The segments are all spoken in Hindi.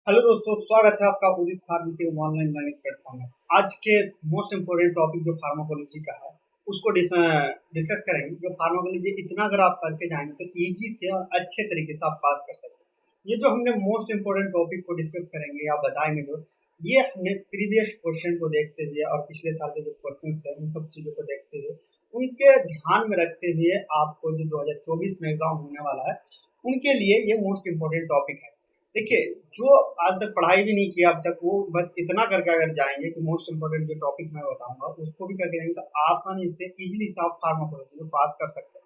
हेलो दोस्तों, स्वागत है आपका उदित फार्मेसी ऑनलाइन लर्निंग प्लेटफॉर्म में। आज के मोस्ट इम्पोर्टेंट टॉपिक जो फार्माकोलॉजी का है उसको डिस्कस करेंगे। जो फार्माकोलॉजी इतना अगर आप करके जाएंगे तो इजी से और अच्छे तरीके से आप पास कर सकते हैं। ये जो हमने मोस्ट इम्पोर्टेंट टॉपिक को डिस्कस करेंगे या बताएंगे, जो ये हमने प्रीवियस क्वेश्चन को देखते हुए और पिछले साल के जो क्वेश्चन है उन सब चीज़ों को देखते हुए उनके ध्यान में रखते हुए आपको जो 2024 में एग्जाम होने वाला है उनके लिए ये मोस्ट इम्पोर्टेंट टॉपिक है। देखिए, जो आज तक पढ़ाई भी नहीं किया अब तक, वो बस इतना करके अगर जाएंगे कि मोस्ट इम्पोर्टेंट जो टॉपिक मैं बताऊंगा उसको भी करके जाएंगे तो आसानी से इजीली से आप फार्माकोलॉजी को पास कर सकते हैं।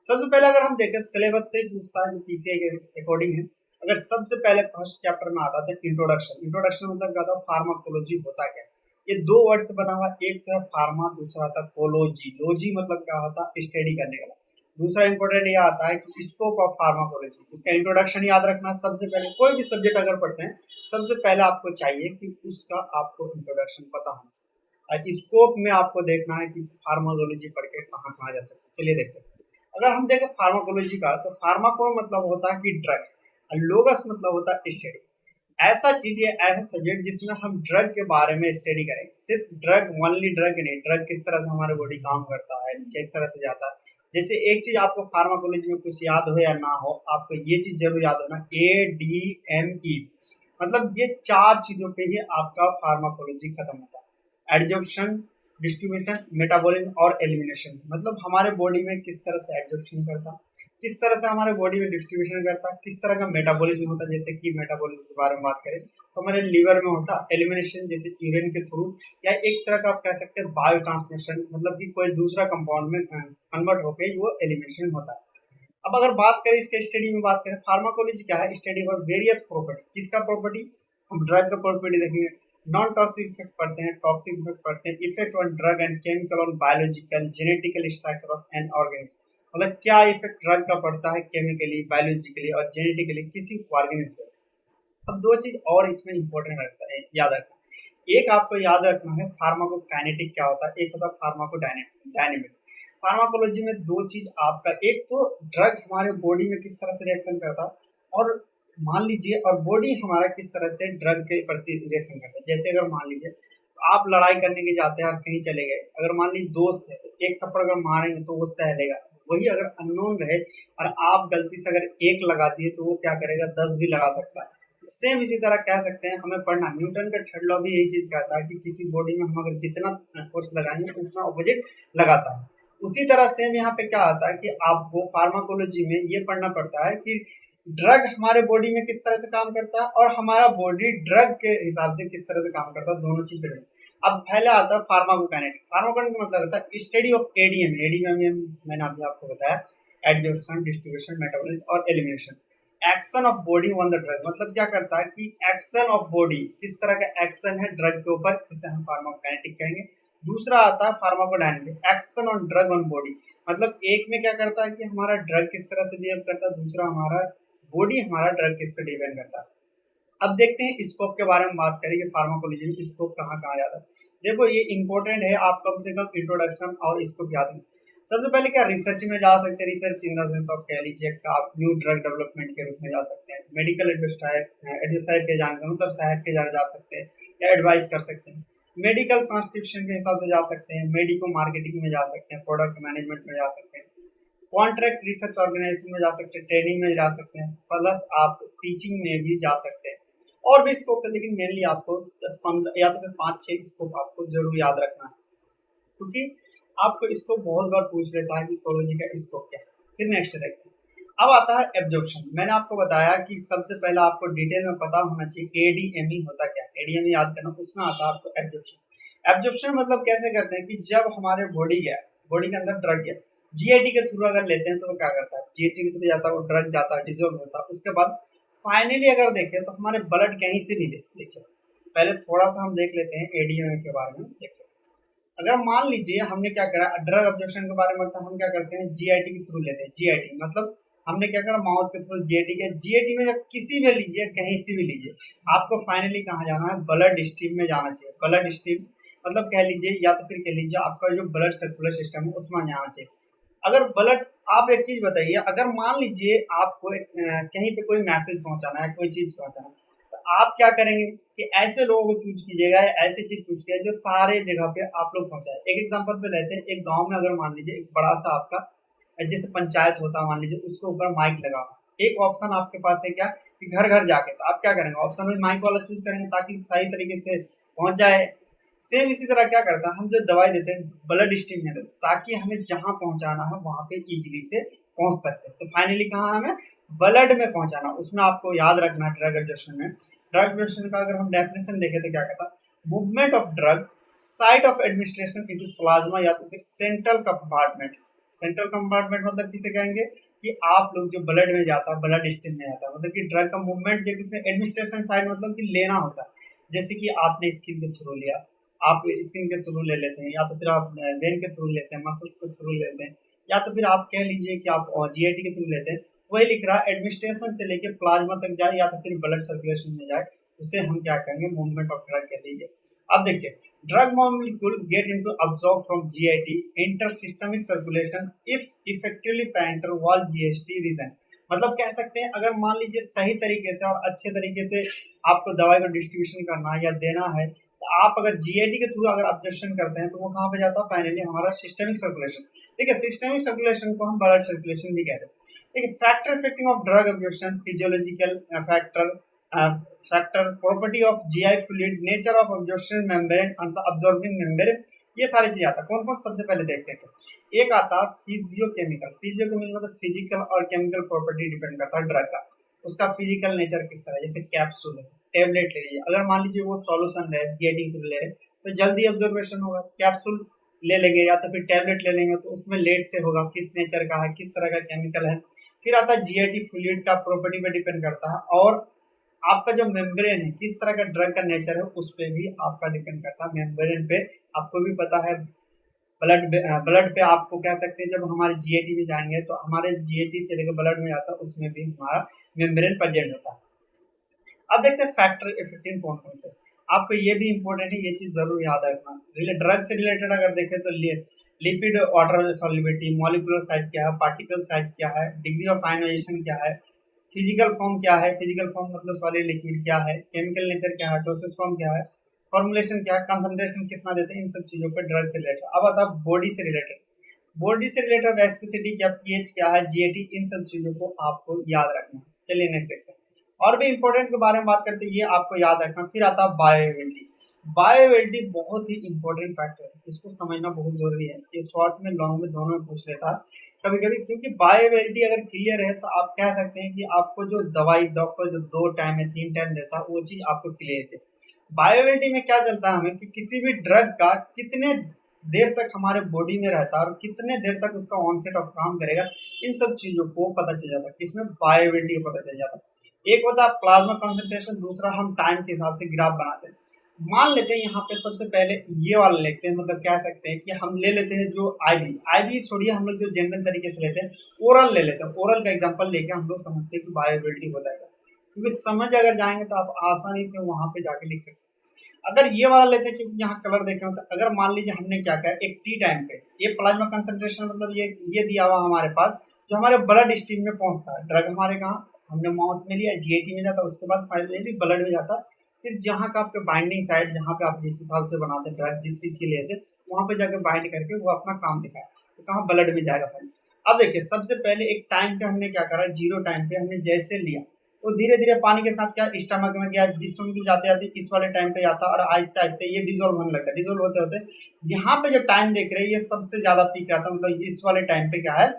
सबसे पहले अगर हम देखें, सिलेबस से पूछता है जो पीसीए के अकॉर्डिंग है। अगर सबसे पहले फर्स्ट चैप्टर में आता था इंट्रोडक्शन। इंट्रोडक्शन मतलब क्या था, फार्माकोलॉजी होता क्या है। ये दो वर्ड से बना हुआ, एक तो है फार्मा, दूसरा था कोलॉजी। लॉजी मतलब क्या होता है, स्टडी करने का। दूसरा इंपॉर्टेंट ये आता है कि स्कोप ऑफ फार्माकोलॉजी। इसका इंट्रोडक्शन याद रखना। सबसे पहले कोई भी सब्जेक्ट अगर पढ़ते हैं, सबसे पहले आपको चाहिए कि उसका आपको इंट्रोडक्शन पता होना चाहिए। और स्कोप में आपको देखना है कि फार्माकोलॉजी पढ़ के कहाँ कहाँ जा सकते हैं। चलिए देखते हैं। अगर हम देखें फार्माकोलॉजी का, तो फार्माको मतलब होता है कि ड्रग, और लोगस मतलब होता है स्टडी। ऐसा चीज है, ऐसा सब्जेक्ट जिसमें हम ड्रग के बारे में स्टडी करें। सिर्फ ड्रग, ओनली ड्रग नहीं, ड्रग किस तरह से हमारे बॉडी काम करता है, किस तरह से जाता है। जैसे एक चीज आपको फार्माकोलॉजी में कुछ याद हो या ना हो, आपको ये चीज जरूर याद होना, ADME। मतलब ये चार चीजों पे ही आपका फार्माकोलॉजी खत्म होता है। एड्जॉर्प्शन, डिस्ट्रीब्यूशन, मेटाबॉलिज्म और एलिमिनेशन। मतलब हमारे बॉडी में किस तरह से एड्जॉर्प्शन करता, किस तरह से हमारे बॉडी में डिस्ट्रीब्यूशन करता, किस तरह का मेटाबॉलिज्म होता है। जैसे कि मेटाबॉलिज्म के बारे में बात करें तो हमारे लीवर में होता एलिमिनेशन, जैसे यूरिन के थ्रू, या एक तरह का आप कह सकते हैं बायो ट्रांसमिशन, मतलब कि कोई दूसरा कंपाउंड में कन्वर्ट होकर वो एलिमिनेशन होता है। अब अगर बात करें इसके स्टडी में, बात करें फार्माकोलॉजी क्या है, स्टडी फॉर वेरियस प्रॉपर्टी। किसका प्रॉपर्टी, हम ड्रग का प्रॉपर्टी देखेंगे। नॉन टॉक्सिक इफेक्ट पढ़ते हैं, टॉक्सिक इफेक्ट पढ़ते हैं, effect on drug and chemical on biological genetical structure of an organism. मतलब क्या इफेक्ट ड्रग का पड़ता है केमिकली, बायोलॉजिकली और जेनेटिकली किसी ऑर्गेनिज्म पे। अब दो चीज और इसमें इंपॉर्टेंट रखता है, याद रखना। एक आपको याद रखना है फार्माकोकाइनेटिक क्या होता है, एक होता है फार्माकोडायनेमिक। फार्माकोलॉजी में दो चीज आपका, एक तो ड्रग हमारे बॉडी में किस तरह से रिएक्शन करता है, और मान लीजिए और बॉडी हमारा किस तरह से ड्रग के प्रति रिएक्शन करता है। जैसे अगर मान लीजिए आप लड़ाई करने के जाते हैं, आप कहीं चले गए, अगर मान लीजिए दोस्त है तो एक थप्पड़ अगर मारेंगे तो वो सह लेगा। वही अगर अननोन रहे और आप गलती से अगर एक लगा दिए तो वो क्या करेगा, 10 भी लगा सकता है। सेम इसी तरह कह सकते हैं, हमें पढ़ना न्यूटन का थर्ड लॉ भी यही चीज कहता है कि किसी बॉडी में हम अगर जितना फोर्स लगाएंगे उतना ऑपोजिट लगाता है। उसी तरह सेम यहाँ पे क्या आता है कि आपको फार्माकोलॉजी में ये पढ़ना पड़ता है कि ड्रग हमारे बॉडी में किस तरह से काम करता है और हमारा बॉडी ड्रग के हिसाब से किस तरह से काम करता है, दोनों चीज पढ़नी। अब पहले आता है फार्माकोकाइनेटिक। फार्माकोकाइनेटिक मतलब होता है स्टडी ऑफ एडीएम। एडीएम मैंने अभी आपको बताया, एडजॉर्प्शन, डिस्ट्रीब्यूशन, मेटाबॉलिज्म और elimination. Action of body on the drug मतलब क्या करता है कि एक्शन ऑफ बॉडी, किस तरह का एक्शन है ड्रग के ऊपर, इसे हम फार्माकोकाइनेटिक कहेंगे। दूसरा आता है pharmacodynamic, action on drug on body. मतलब एक में क्या करता है कि हमारा ड्रग किस तरह से बिहेव करता है, दूसरा हमारा बॉडी हमारा ड्रग किस पे डिपेंड करता है। अब देखते हैं स्कोप के बारे में बात करेंगे। फार्माकोलॉजी में स्कोप कहाँ कहाँ जाता है। देखो ये इंपॉर्टेंट है, आप कम से कम इंट्रोडक्शन और स्कोप याद रखें। सबसे पहले क्या, रिसर्च में जा सकते हैं। Research in the sense of कह लीजिए आप न्यू ड्रग डेवलपमेंट के रूप में जा सकते हैं। मेडिकल एडवाइस के जाने से मतलब सहायक के जाने जा सकते हैं या एडवाइस कर सकते हैं। मेडिकल ट्रांसक्रिप्शन के हिसाब से जा सकते हैं। मेडिको मार्केटिंग में जा सकते हैं। प्रोडक्ट मैनेजमेंट में जा सकते हैं। कॉन्ट्रैक्ट रिसर्च ऑर्गेनाइजेशन में जा सकते हैं। ट्रेनिंग में जा सकते हैं। प्लस आप टीचिंग में भी जा सकते हैं। और भी स्कोप है, लेकिन मेनली आपको 10-15 या तो फिर 5-6 स्कोप आपको जरूर याद रखना है, क्योंकि आपको इसको बहुत बार पूछ लेता है कि कोलॉजी का स्कोप क्या है। फिर नेक्स्ट देखते हैं। अब आता है एब्जॉर्प्शन। मैंने आपको बताया कि सबसे पहले आपको डिटेल में पता होना चाहिए एडीएमई होता क्या है। एडीएमई याद करना, उसमें आता है आपको एब्जॉर्प्शन। एब्जॉर्प्शन मतलब कैसे करते हैं कि जब हमारे बॉडी गया, बॉडी के अंदर ड्रग गया, जीआईटी के थ्रू अगर लेते हैं तो वो क्या करता है, जीआईटी के थ्रू जाता है, वो ड्रग जाता है, डिजोल्व होता है। उसके बाद फाइनली अगर देखें तो हमारे ब्लड कहीं से भी देखिए, पहले थोड़ा सा हम देख लेते हैं एडीएमई के बारे में। देखिए अगर मान लीजिए हमने क्या करा, ड्रग अब्जॉर्प्शन के बारे में तो हम क्या करते हैं, जीआईटी के थ्रू लेते हैं। जीआईटी मतलब हमने क्या करा, माउथ के थ्रू जीआईटी के। जीआईटी में जब किसी में लीजिए, कहीं से भी लीजिए, आपको फाइनली कहाँ जाना है, ब्लड स्ट्रीम में जाना चाहिए। ब्लड स्ट्रीम मतलब कह लीजिए, या तो फिर कह लीजिए आपका जो ब्लड सर्कुलर सिस्टम है उसमें जाना चाहिए। अगर ब्लड, आप एक चीज बताइए, अगर मान लीजिए आपको कहीं पे कोई मैसेज पहुंचाना है, कोई चीज पहुंचाना है, तो आप क्या करेंगे कि ऐसे लोगों को चूज कीजिएगा, ऐसी चीज चूज कीजिएगा जो सारे जगह पे आप लोग पहुंचाए। एक एग्जांपल पे लेते हैं, एक गांव में अगर मान लीजिए एक बड़ा सा आपका जैसे पंचायत होता है, मान लीजिए उसके ऊपर माइक लगा हुआ है। एक ऑप्शन आपके पास है क्या कि घर घर जाके, तो आप क्या करेंगे, ऑप्शन में माइक वाला चूज करेंगे ताकि सही तरीके से पहुंच जाए। सेम इसी तरह क्या करता है, हम जो दवाई देते हैं ब्लड स्ट्रीम में देते हैं ताकि हमें जहां पहुंचाना है वहां पे इजीली से पहुंच सकते हैं। तो फाइनली कहाँ हमें ब्लड में पहुंचाना, उसमें आपको याद रखना है ड्रग एब्जॉर्प्शन में। ड्रग एब्जॉर्प्शन का अगर हम डेफिनेशन देखें तो क्या कहता है, movement of drug site of administration into plasma या तो फिर सेंट्रल कंपार्टमेंट। सेंट्रल कंपार्टमेंट मतलब किसे कहेंगे कि आप लोग जो ब्लड में जाता है, ब्लड स्ट्रीम में जाता है, मतलब कि ड्रग का मूवमेंट जो किसमें, एडमिनिस्ट्रेशन साइड मतलब कि लेना होता है। जैसे कि आपने स्किन के थ्रू लिया, आप स्किन के थ्रू ले लेते हैं, या तो फिर आप वेन के थ्रू लेते हैं, मसल्स के थ्रू लेते हैं, या तो फिर आप कह लीजिए कि आप जीआईटी के थ्रू लेते हैं। वही लिख रहा है एडमिनिस्ट्रेशन से लेके प्लाज्मा तक जाए या तो फिर ब्लड सर्कुलेशन में जाए, उसे हम क्या कहेंगे, मूवमेंट ऑफ ड्रग कह लीजिए। अब देखिए, drug molecule get into absorb from GIT inter systemic circulation if effectively painter wall GST region. मतलब कह सकते हैं अगर मान लीजिए सही तरीके से और अच्छे तरीके से आपको दवाई का डिस्ट्रीब्यूशन करना है या देना है, तो आप अगर जीआईटी के थ्रू अगर ऑब्जर्वेशन करते हैं तो वो कहाँ पे जाता है, फाइनली हमारा सिस्टमिक सर्कुलेशन। ठीक है, सिस्टमिक सर्कुलेशन को हम ब्लड सर्कुलेशन भी कहते हैं। देखिए, factor affecting of drug absorption, physiological factor, factor, property of GI fluid, nature of absorption membrane and the absorbing membrane, ये सारी चीजें आता है। कौन कौन सबसे पहले देखते हैं, तो एक आता है फिजियोकेमिकल। फिजियोकेमिकल मतलब फिजिकल और केमिकल प्रॉपर्टी डिपेंड करता है ड्रग का, उसका फिजिकल नेचर किस तरह, जैसे कैप्सूल है, टेबलेट ले लीजिए, अगर मान लीजिए वो सॉल्यूशन है जीआईटी के थ्रू ले रहे तो जल्दी ऑब्जर्वेशन होगा। कैप्सूल ले लेंगे या तो फिर टेबलेट ले लेंगे तो उसमें लेट से होगा, किस नेचर का है, किस तरह का केमिकल है। फिर आता है जीआईटी फ्लूइड का, प्रॉपर्टी पे डिपेंड करता है, और आपका जो मेम्ब्रेन है, किस तरह का ड्रग का नेचर है उस पर भी आपका डिपेंड करता है। मेम्ब्रेन पे आपको भी पता है, ब्लड पे आपको कह सकते हैं जब हमारे जीआईटी में जाएंगे तो हमारे जीआईटी से लेकर ब्लड में जाता है, उसमें भी हमारा मेम्ब्रेन प्रेजेंट होता है। अब देखते हैं फैक्टर इफेक्टिव कौन कौन से, आपको ये भी इंपॉर्टेंट है, ये चीज जरूर याद रखना। ड्रग से रिलेटेड अगर देखें तो lipid water solubility, molecular size क्या है, पार्टिकल साइज क्या है, डिग्री ऑफ आयनाइजेशन क्या है, फिजिकल फॉर्म क्या है, फिजिकल फॉर्म मतलब सॉलिड लिक्विड क्या है, केमिकल नेचर क्या है, डोसेज फॉर्म क्या है, फॉर्मुलेशन क्या है, कंसंट्रेशन कितना देते हैं, इन सब चीजों पर ड्रग से रिलेटेड। अब आता है बॉडी से रिलेटेड, बॉडी से रिलेटेड वेस्कोसिटी क्या, पीएच क्या है, जीएटी, इन सब चीजों को आपको याद रखना है। चलिए नेक्स्ट देखते हैं, और भी इंपॉर्टेंट के बारे में बात करते हैं, ये आपको याद रखना। फिर आता है बायोअवेलेबिलिटी। बायोअवेलेबिलिटी बहुत ही इंपॉर्टेंट फैक्टर है, इसको समझना बहुत जरूरी है, ये शॉर्ट में लॉन्ग में दोनों में पूछ लेता है कभी कभी, क्योंकि बायोअवेलेबिलिटी अगर क्लियर है तो आप कह सकते हैं कि आपको जो दवाई डॉक्टर जो 2 टाइम या 3 टाइम देता है वो चीज आपको क्लियर है। बायोअवेलेबिलिटी में क्या चलता है हमें कि किसी भी ड्रग का कितने देर तक हमारे बॉडी में रहता है और कितने देर तक उसका ऑनसेट ऑफ काम करेगा, इन सब चीजों को पता चल जाता है, किसमें बायोअवेलेबिलिटी को पता चल जाता है। एक होता है प्लाज्मा कंसंट्रेशन, दूसरा हम टाइम के हिसाब से ग्राफ बनाते हैं। मान लेते हैं यहाँ पे सबसे पहले ये वाला लेते हैं, मतलब कह सकते हैं कि हम ले लेते हैं जो आईवी, आईवी छोड़िए, हम लोग जो जनरल तरीके से लेते हैं ओरल ले लेते हैं। ओरल का एग्जांपल लेके हम लोग समझते हैं कि बायोअवेलेबिलिटी हो जाएगा, क्योंकि समझ अगर जाएंगे तो आप आसानी से वहां पे जाके लिख सकते हैं। अगर ये वाला लेते हैं, क्योंकि यहाँ कलर देखे हो, तो अगर मान लीजिए हमने क्या किया, एक टी टाइम पे ये प्लाज्मा कंसंट्रेशन मतलब ये दिया हुआ हमारे पास, जो हमारे ब्लड स्ट्रीम में पहुंचता है ड्रग, हमारे कहाँ हमने माउथ में लिया, जीआईटी में जाता है, उसके बाद फाइनली ब्लड में जाता है। फिर जहाँ का आपके बाइंडिंग साइड, जहाँ पे आप जिस हिसाब से बनाते हैं ड्रग, जिस चीज के लिए थे, वहां पे जाके बाइंड करके वो अपना काम दिखाए, तो कहाँ ब्लड में जाएगा फाइनली। अब देखिए, सबसे पहले एक टाइम पे हमने क्या करा, 0 टाइम पे हमने जैसे लिया तो धीरे धीरे पानी के साथ क्या स्टमक में गया, स्टमक में जाते जाते इस वाले टाइम पे जाता और आहिस्ते आहिस्ते ये डिजोल्व होने लगता है। डिजोल्व होते होते यहाँ पे जो टाइम देख रहे हैं ये सबसे ज्यादा पीक रहता है, मतलब इस वाले टाइम पे क्या है,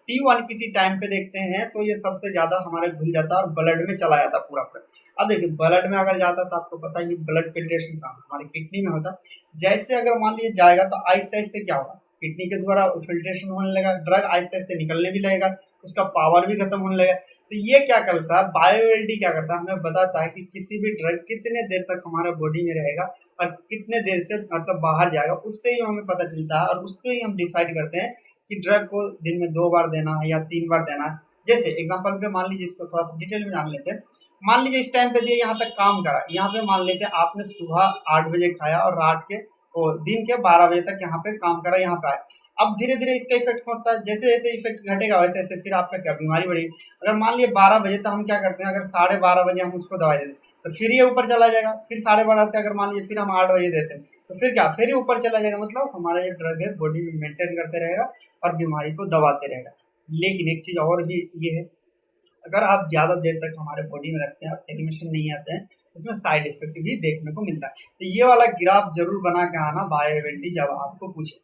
T1 किसी टाइम पे देखते हैं तो ये सबसे ज्यादा हमारे घुल जाता है और ब्लड में चला जाता पूरा पूरा। अब देखिए, ब्लड में अगर जाता तो आपको पता है ब्लड फिल्ट्रेशन कहाँ, हमारी किडनी में होता। जैसे अगर मान लीजिए जाएगा तो आहिस्ते आहिस्ते क्या होगा, किडनी के द्वारा फिल्ट्रेशन होने लगेगा, ड्रग आहिस्ते आहिस्ते निकलने भी लगेगा, उसका पावर भी खत्म होने लगेगा। तो ये क्या करता है, बायोअवेलेबिलिटी क्या करता है, हमें बताता है कि किसी भी ड्रग कितने देर तक हमारे बॉडी में रहेगा और कितने देर से मतलब बाहर जाएगा, उससे ही हमें पता चलता है और उससे ही हम डिसाइड करते हैं कि ड्रग को दिन में 2 बार देना है या 3 बार देना है। जैसे एग्जाम्पल पे मान लीजिए, इसको थोड़ा सा डिटेल में जान लेते हैं। मान लीजिए इस टाइम पे दिए, यहाँ तक काम करा, यहाँ पे मान लेते हैं आपने सुबह 8 बजे खाया और रात के दिन के 12 बजे तक यहाँ पे काम करा, यहाँ पे आए। अब धीरे धीरे इसका इफेक्ट पहुंचता है, जैसे जैसे इफेक्ट घटेगा वैसे वैसे फिर आपका क्या बीमारी बढ़ेगी। अगर मान लिया 12 बजे तो हम क्या करते हैं, अगर 12:30 बजे हम उसको दवाई दे दें तो फिर ये ऊपर चला जाएगा, फिर 12:30 से अगर मान लीजिए फिर हम 8 बजे देते हैं तो फिर क्या, फिर ये ऊपर चला जाएगा, मतलब हमारा ये ड्रग है बॉडी में मेंटेन करते रहेगा और बीमारी को दबाते रहेगा। लेकिन एक चीज़ और भी ये है, अगर आप ज़्यादा देर तक हमारे बॉडी में रखते हैं, आप एलिमिनेशन नहीं आते हैं, तो उसमें साइड इफेक्ट भी देखने को मिलता है। तो ये वाला ग्राफ जरूर बना के आना बायोअवेलेबिलिटी जब आपको पूछे।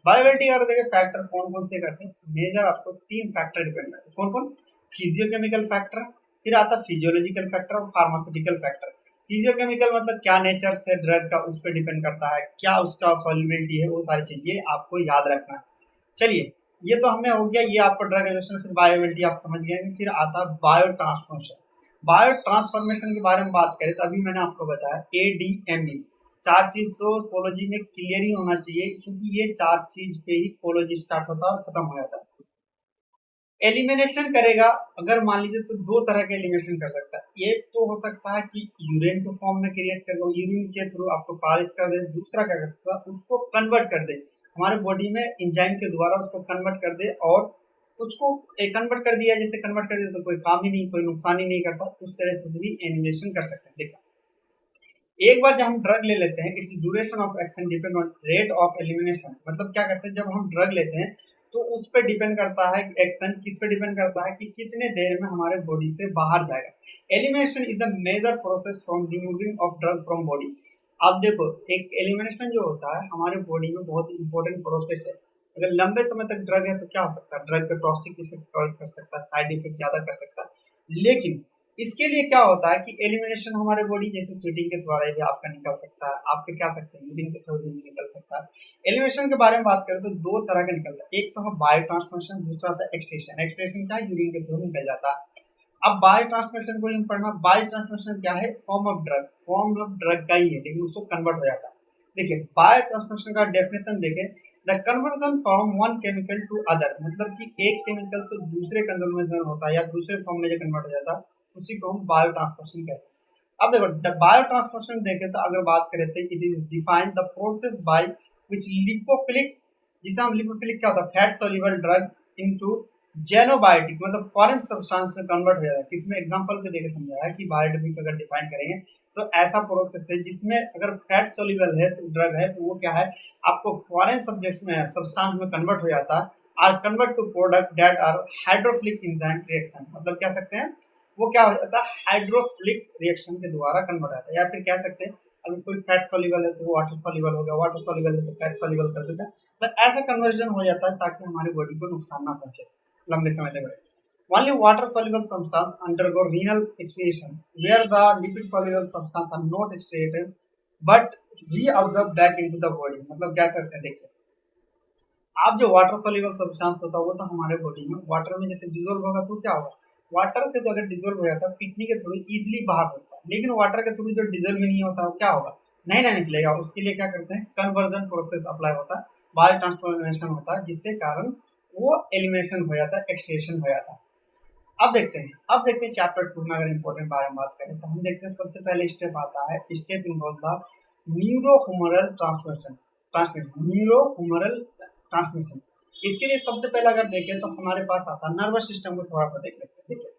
बायोअवेलेबिलिटी अगर देखिए फैक्टर कौन कौन से करते हैं, मेजर आपको 3 फैक्टर डिपेंड करते हैं। कौन कौन? फिजियोकेमिकल फैक्टर, फिर आता फिजियोलॉजिकल फैक्टर और फार्मास्यूटिकल फैक्टर। फिजियोकेमिकल मतलब क्या नेचर से ड्रग का उस पर डिपेंड करता है, क्या उसका सॉल्युबिलिटी है, वो सारी चीज़ ये आपको याद रखना है। चलिए, ये तो हमें हो गया, ये आपका ड्रग एडिक्शन, फिर बायोअवेलेबिलिटी आप समझ गए। फिर आता है बायो ट्रांसफॉर्मेशन। बायो ट्रांसफॉर्मेशन के बारे में बात करें तो अभी मैंने आपको बताया ADME, 4 चीज तो कोलॉजी में क्लियर ही होना चाहिए, क्योंकि ये 4 चीज पे ही कोलॉजी स्टार्ट होता है और खत्म हो जाता है। एलिमिनेशन करेगा अगर मान लीजिए तो 2 तरह के एलिमिनेशन कर सकता है। एक तो हो सकता है कि यूरिन के फॉर्म में क्रिएट कर लो, यूरिन के थ्रू आपको पारिश कर दे। दूसरा क्या कर सकता है, उसको कन्वर्ट कर दे, हमारे बॉडी में एंजाइम के द्वारा उसको कन्वर्ट कर दे, और उसको कन्वर्ट कर दिया, जैसे कन्वर्ट कर दिया तो कोई काम ही नहीं, कोई नुकसान ही नहीं करता, उस तरह से भी एलिमिनेशन कर सकते हैं। देखिए, एक बार जब हम ड्रग ले लेते हैं, it's duration of action depend on rate of elimination. मतलब क्या करते हैं, जब हम ड्रग लेते हैं तो उस पर डिपेंड करता है, एक्शन किस पे डिपेंड करता है कि कितने देर में हमारे बॉडी से बाहर जाएगा। Elimination is the major process from removing of drug from body. आप देखो, एक एलिमिनेशन जो होता है हमारे बॉडी में बहुत इंपॉर्टेंट प्रोसेस है। अगर लंबे समय तक ड्रग है तो क्या हो सकता है, ड्रग का टॉक्सिक इफेक्ट कर सकता है, साइड इफेक्ट ज्यादा कर सकता है। लेकिन इसके लिए क्या होता है कि एलिमिनेशन हमारे बॉडी जैसे स्वेटिंग के द्वारा भी आपका निकल सकता है, आपके क्या सकते हैं यूरिन के थ्रू भी निकल सकता है। एलिमिनेशन के बारे में बात करें तो 2 तरह का निकलता है, एक तो है बायो ट्रांसफॉर्मेशन, दूसरा होता है एक्सट्रेक्शन। एक्सट्रेक्शन क्या है, यूरिन के थ्रू निकल जाता है। अब बायो ट्रांसफॉर्मेशन को ही पढ़ना, बायो ट्रांसफॉर्मेशन क्या है, फॉर्म ऑफ ड्रग का ही है, लेकिन उसको कन्वर्ट हो जाता है। देखिए, बायो ट्रांसफॉर्मेशन का डेफिनेशन देखें, the conversion from one chemical to other, मतलब कि एक केमिकल से दूसरे कन्वर्जन होता है या दूसरे फॉर्म में जो कन्वर्ट हो जाता है, उसी को हम बायो ट्रांसफॉर्मेशन कहते हैं। अब देखो, बायो ट्रांसफॉर्मेशन देखें तो अगर बात करें तो it is define the process by which lipophilic, जिसे हम लिपोफिलिक क्या होता है, फैट सोल्यूबल ड्रग इनटू जेनोबायोटिक, मतलब फॉरेन सब्सटेंस में कन्वर्ट हो जाता है। इसमें एग्जांपल पे देके समझाया कि बायोटिक अगर डिफाइन करेंगे तो ऐसा प्रोसेस है जिसमें अगर फैट सोल्यूबल है तो ड्रग है, तो वो क्या है, आपको फॉरेन सब्जेक्ट्स में सब्सटेंस में कन्वर्ट हो जाता है, are convert to product that are hydrophilic enzyme reaction. मतलब कह सकते हैं वो क्या हो जाता है, हाइड्रोफिलिक रिएक्शन के द्वारा कन्वर्ट होता है। या फिर कह सकते हैं अगर कोई फैट सोल्यूबल है तो वो वाटर सोल्यूबल हो गया, वाटर सोल्यूबल है तो फैट सोल्यूबल कर देता है। तो ऐसा कन्वर्जन हो जाता है ताकि हमारी बॉडी को नुकसान ना पहुंचे लंबे समय तक। Only water soluble substance undergo renal excretion, where the lipid soluble substance are not excreted but reabsorbed back into the body। मतलब क्या करते हैं, देखिए, आप जो वाटर सोल्यूबल सब्सटेंस होता है वो तो हमारे बॉडी में वाटर में जैसे डिजोल्व होगा तो क्या होगा, वाटर के तो अगर डिजोल्व हो जाता है किडनी के थ्रू इजीली बाहर होता है, लेकिन वाटर के थ्रू जो डिजोल्व नहीं होता वो क्या होगा, नहीं ना निकलेगा। उसके लिए क्या करते हैं, कन्वर्जन प्रोसेस अप्लाई होता है, बायो ट्रांसफॉर्मेशन होता है, जिससे कारण वो एलिमिनेशन हो जाता है, एक्सट्रेक्शन हो जाता है। अब देखते हैं चैप्टर 2 में अगर इम्पोर्टेंट बारे में बात करें तो हम देखते हैं सबसे पहले स्टेप आता है, step involve the neurohumoral neurohumoral transmission. इसके लिए सबसे पहले अगर देखें तो हमारे पास आता है नर्वस सिस्टम को थोड़ा सा देख लेते हैं। देखिए,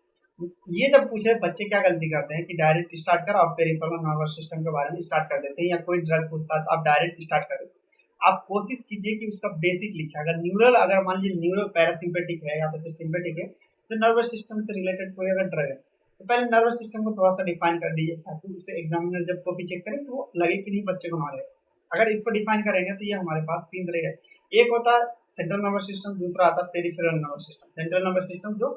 ये जब पूछे बच्चे क्या गलती करते हैं कि डायरेक्ट स्टार्ट कर, आप पेरिफेरल नर्वस सिस्टम के बारे में स्टार्ट कर देते हैं, या कोई ड्रग पूछता है तो आप डायरेक्ट स्टार्ट कर देते हैं। आप कोशिश कीजिए कि उसका बेसिक लिखे, अगर न्यूरल, अगर मान लीजिए न्यूरो पैरासिम्पेटिक है या तो फिर सिम्पेटिक है, तो नर्वस सिस्टम से रिलेटेड कोई अगर ड्रग है तो पहले नर्वस सिस्टम को थोड़ा सा डिफाइन कर दीजिए, ताकि उसे एग्जामिनर जब कॉपी चेक करे तो वो लगे कि नहीं बच्चे को नॉलेज। अगर इसको डिफाइन करेंगे तो ये हमारे पास 3 तरह है। एक होता है सेंट्रल नर्वस सिस्टम, दूसरा आता है peripheral nervous system. Central nervous system जो